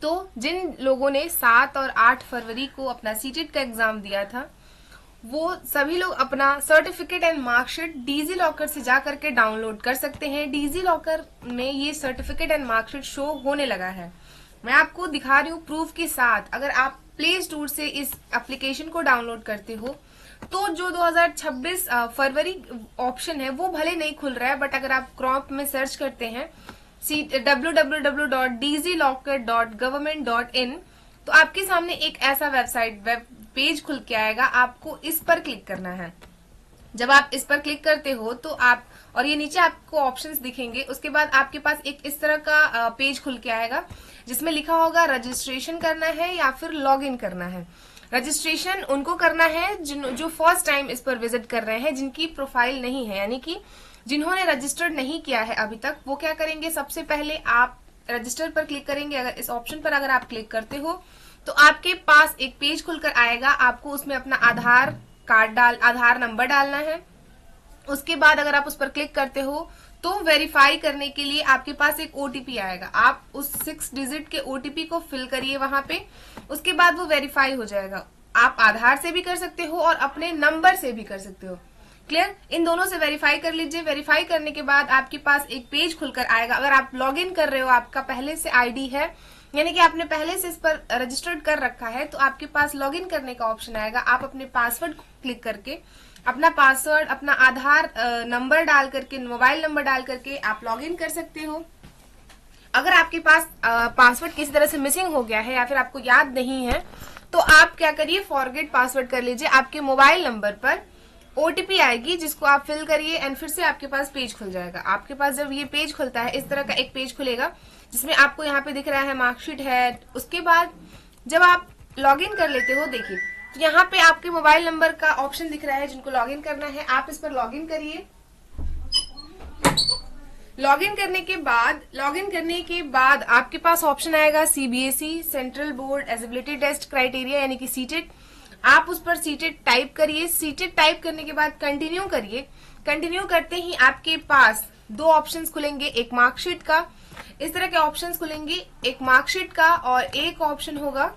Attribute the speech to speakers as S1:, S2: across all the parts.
S1: तो जिन लोगों ने 7 और 8 फरवरी को अपना सीटेट का एग्जाम दिया था, वो सभी लोग अपना certificate and marksheet DG locker से जा करके डाउनलोड कर सकते हैं। डीजी लॉकर में ये सर्टिफिकेट एंड मार्कशीट शो होने लगा है। मैं आपको दिखा रही हूँ प्रूफ के साथ। अगर आप प्ले स्टोर से इस एप्लीकेशन को डाउनलोड करते हो तो जो 2026 फरवरी ऑप्शन है वो भले नहीं खुल रहा है, बट अगर आप क्रोम में सर्च करते हैं www.dglocker.government.in तो आपके सामने एक ऐसा वेब पेज खुल के आएगा। आपको इस पर क्लिक करना है। जब आप इस पर क्लिक करते हो तो आप, और ये नीचे आपको ऑप्शंस दिखेंगे, उसके बाद आपके पास एक इस तरह का पेज खुल के आएगा जिसमें लिखा होगा रजिस्ट्रेशन करना है या फिर लॉग इन करना है। रजिस्ट्रेशन उनको करना है जो फर्स्ट टाइम इस पर विजिट कर रहे हैं, जिनकी प्रोफाइल नहीं है, यानी कि जिन्होंने रजिस्टर्ड नहीं किया है अभी तक, वो क्या करेंगे, सबसे पहले आप रजिस्टर पर क्लिक करेंगे। अगर इस ऑप्शन पर अगर आप क्लिक करते हो तो आपके पास एक पेज खुलकर आएगा। आपको उसमें अपना आधार नंबर डालना है। उसके बाद अगर आप उस पर क्लिक करते हो तो वेरीफाई करने के लिए आपके पास एक ओटीपी आएगा। आप उस 6 डिजिट के ओटीपी को फिल करिए वहां पे। उसके बाद वो वेरीफाई हो जाएगा। आप आधार से भी कर सकते हो और अपने नंबर से भी कर सकते हो। क्लियर? इन दोनों से वेरीफाई कर लीजिए। वेरीफाई करने के बाद आपके पास एक पेज खुलकर आएगा। अगर आप लॉग इन कर रहे हो, आपका पहले से आईडी है, यानी कि आपने पहले से इस पर रजिस्टर्ड कर रखा है, तो आपके पास लॉग इन करने का ऑप्शन आएगा। आप अपने पासवर्ड को क्लिक करके अपना पासवर्ड, अपना आधार नंबर डाल करके, मोबाइल नंबर डाल करके आप लॉग इन कर सकते हो। अगर आपके पास पासवर्ड किसी तरह से मिसिंग हो गया है या फिर आपको याद नहीं है तो आप क्या करिए, फॉरगेट पासवर्ड कर लीजिए। आपके मोबाइल नंबर पर ओटीपी आएगी जिसको आप फिल करिए एंड फिर से आपके पास पेज खुल जाएगा। आपके पास जब ये पेज खुलता है, इस तरह का एक पेज खुलेगा जिसमें आपको यहाँ पे दिख रहा है मार्कशीट है। उसके बाद जब आप लॉग इन कर लेते हो, देखिए तो यहाँ पे आपके मोबाइल नंबर का ऑप्शन दिख रहा है जिनको लॉग इन करना है। आप इस पर लॉग इन करिए। लॉग इन करने के बाद आपके पास ऑप्शन आएगा CBSE central board eligibility test criteria, यानी कि सीटेट। आप उस पर सीटेट टाइप करिए। सीटेट टाइप करने के बाद कंटिन्यू करिए। कंटिन्यू करते ही आपके पास 2 ऑप्शंस खुलेंगे, एक मार्कशीट का, इस तरह के ऑप्शंस खुलेंगे, एक मार्कशीट का और एक ऑप्शन होगा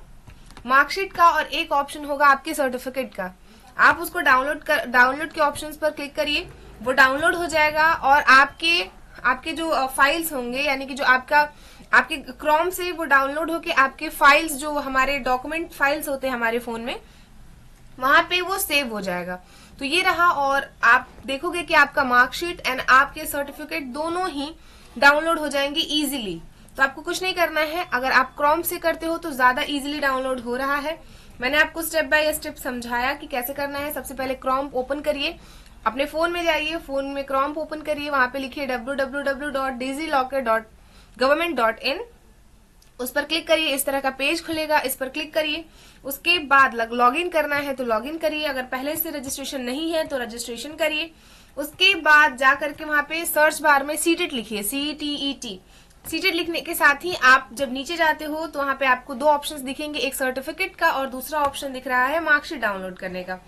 S1: मार्कशीट का और एक ऑप्शन होगा आपके सर्टिफिकेट का। आप उसको डाउनलोड के ऑप्शंस पर क्लिक करिए। वो डाउनलोड हो जाएगा और आपके जो फाइल्स होंगे, यानी कि जो आपके क्रोम से वो डाउनलोड होके आपके फाइल्स, जो हमारे डॉक्यूमेंट फाइल्स होते हैं हमारे फोन में, वहां पे वो सेव हो जाएगा। तो ये रहा, और आप देखोगे कि आपका मार्कशीट एंड आपके सर्टिफिकेट दोनों ही डाउनलोड हो जाएंगे इजीली। तो आपको कुछ नहीं करना है। अगर आप क्रोम से करते हो तो ज्यादा इजीली डाउनलोड हो रहा है। मैंने आपको स्टेप बाय स्टेप समझाया कि कैसे करना है। सबसे पहले क्रोम ओपन करिए, अपने फोन में जाइए, फोन में क्रोम ओपन करिए, वहां पे लिखिए www.dglocker.government.in, उस पर क्लिक करिए। इस तरह का पेज खुलेगा, इस पर क्लिक करिए। उसके बाद लॉग इन करना है तो लॉग इन करिए। अगर पहले से रजिस्ट्रेशन नहीं है तो रजिस्ट्रेशन करिए। उसके बाद जाकर के वहां पे सर्च बार में सीटेट लिखिए, CTET। सीटेट लिखने के साथ ही आप जब नीचे जाते हो तो वहां पे आपको 2 ऑप्शंस दिखेंगे, एक सर्टिफिकेट का और दूसरा ऑप्शन दिख रहा है मार्कशीट डाउनलोड करने का।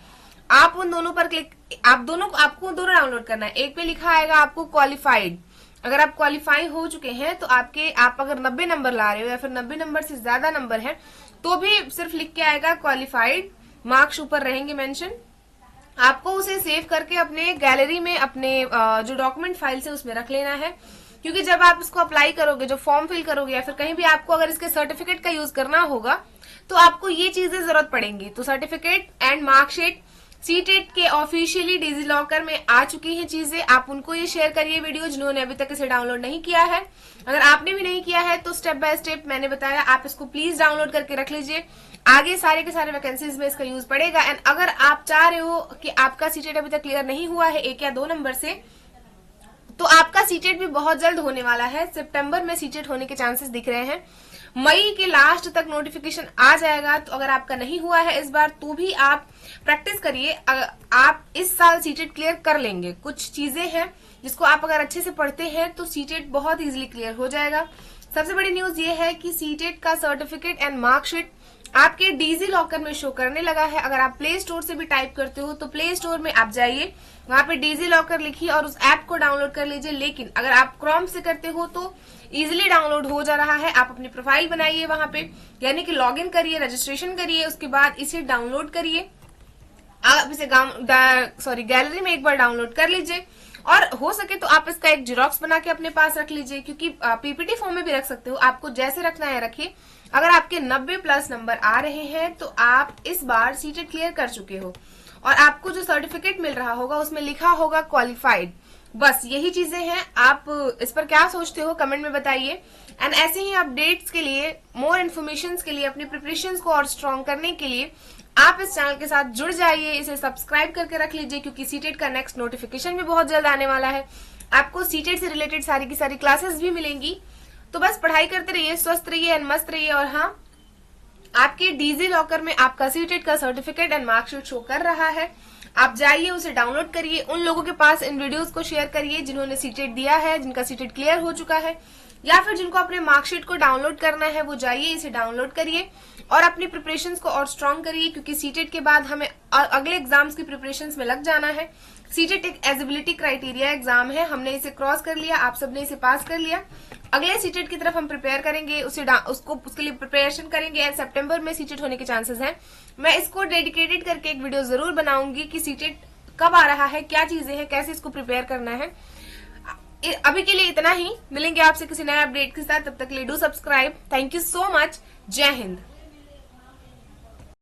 S1: आप उन दोनों पर आपको दोनों डाउनलोड करना है। एक पे लिखा आएगा आपको क्वालिफाइड। अगर आप क्वालिफाई हो चुके हैं तो आप अगर 90 नंबर ला रहे हो या फिर 90 नंबर से ज्यादा नंबर है तो भी सिर्फ लिख के आएगा क्वालिफाइड, मार्क्स ऊपर रहेंगे मेंशन। आपको उसे सेव करके अपने गैलरी में, अपने जो डॉक्यूमेंट फाइल्स है उसमें रख लेना है, क्योंकि जब आप इसको अप्लाई करोगे, जो फॉर्म फिल करोगे या फिर कहीं भी आपको अगर इसके सर्टिफिकेट का यूज करना होगा तो आपको ये चीजें जरूरत पड़ेंगी। तो सर्टिफिकेट एंड मार्कशीट सीटेट के ऑफिशियली डिजी लॉकर में आ चुकी हैं चीजें। आप उनको ये शेयर करिए वीडियो जिन्होंने अभी तक इसे डाउनलोड नहीं किया है। अगर आपने भी नहीं किया है तो स्टेप बाय स्टेप मैंने बताया, आप इसको प्लीज डाउनलोड करके रख लीजिए। आगे सारे के सारे वैकेंसीज में इसका यूज पड़ेगा। एंड अगर आप चाह रहे हो कि आपका सीटेट अभी तक क्लियर नहीं हुआ है 1 या 2 नंबर से, तो आपका सीटेट भी बहुत जल्द होने वाला है। सितंबर में सीटेट होने के चांसेस दिख रहे हैं। मई के लास्ट तक नोटिफिकेशन आ जाएगा। तो अगर आपका नहीं हुआ है इस बार तो भी आप प्रैक्टिस करिए। आप इस साल सीटेट क्लियर कर लेंगे। कुछ चीजें हैं जिसको आप अगर अच्छे से पढ़ते हैं तो सीटेट बहुत इजीली क्लियर हो जाएगा। सबसे बड़ी न्यूज ये है कि सीटेट का सर्टिफिकेट एंड मार्कशीट आपके डीजी लॉकर में शो करने लगा है। अगर आप प्ले स्टोर से भी टाइप करते हो तो प्ले स्टोर में आप जाइए, वहां पे डीजी लॉकर लिखिए और उस ऐप को डाउनलोड कर लीजिए। लेकिन अगर आप क्रोम से करते हो तो इजिली डाउनलोड हो जा रहा है। आप अपनी प्रोफाइल बनाइए वहां पे, यानी कि लॉग इन करिए, रजिस्ट्रेशन करिए, उसके बाद इसे डाउनलोड करिए। आप इसे गैलरी में एक बार डाउनलोड कर लीजिए और हो सके तो आप इसका एक जेरोक्स बना के अपने पास रख लीजिए, क्योंकि पीपीटी फॉर्म में भी रख सकते हो, आपको जैसे रखना है रखिए। अगर आपके 90+ नंबर आ रहे हैं तो आप इस बार सीटेट क्लियर कर चुके हो और आपको जो सर्टिफिकेट मिल रहा होगा उसमें लिखा होगा क्वालिफाइड। बस यही चीजें हैं। आप इस पर क्या सोचते हो कमेंट में बताइए। एंड ऐसे ही अपडेट्स के लिए, मोर इन्फॉर्मेशन के लिए, अपनी प्रिपरेशन को और स्ट्रॉन्ग करने के लिए आप इस चैनल के साथ जुड़ जाइए, इसे सब्सक्राइब करके रख लीजिए, क्योंकि सीटेट का नेक्स्ट नोटिफिकेशन भी बहुत जल्द आने वाला है। आपको सीटेट से रिलेटेड सारी की सारी क्लासेस भी मिलेंगी। तो बस पढ़ाई करते रहिए, स्वस्थ रहिए एंड मस्त रहिए। और हाँ, आपके डीजी लॉकर में आपका सीटेट का सर्टिफिकेट एंड मार्कशीट शो कर रहा है। आप जाइए, उसे डाउनलोड करिए, उन लोगों के पास इन वीडियोस को शेयर करिए जिन्होंने सीटेट दिया है, जिनका सीटेट क्लियर हो चुका है, या फिर जिनको अपने मार्कशीट को डाउनलोड करना है वो जाइए, इसे डाउनलोड करिए और अपनी प्रिपरेशंस को और स्ट्रॉन्ग करिए, क्योंकि सीटेट के बाद हमें अगले एग्जाम्स की प्रिपरेशंस में लग जाना है। सीटेट एक एलिजिबिलिटी क्राइटेरिया एग्जाम है, हमने इसे क्रॉस कर लिया, आप सबने इसे पास कर लिया। अगले सीटेट की तरफ हम प्रिपेयर करेंगे, उसके लिए प्रिपरेशन करेंगे। सितंबर में सीटेट होने के चांसेस हैं। मैं इसको डेडिकेटेड करके एक वीडियो जरूर बनाऊंगी कि सीटेट कब आ रहा है, क्या चीजें हैं, कैसे इसको प्रिपेयर करना है। अभी के लिए इतना ही, मिलेंगे आपसे किसी नए अपडेट के साथ। तब तक के लिए do subscribe. Thank you so much. जय हिंद।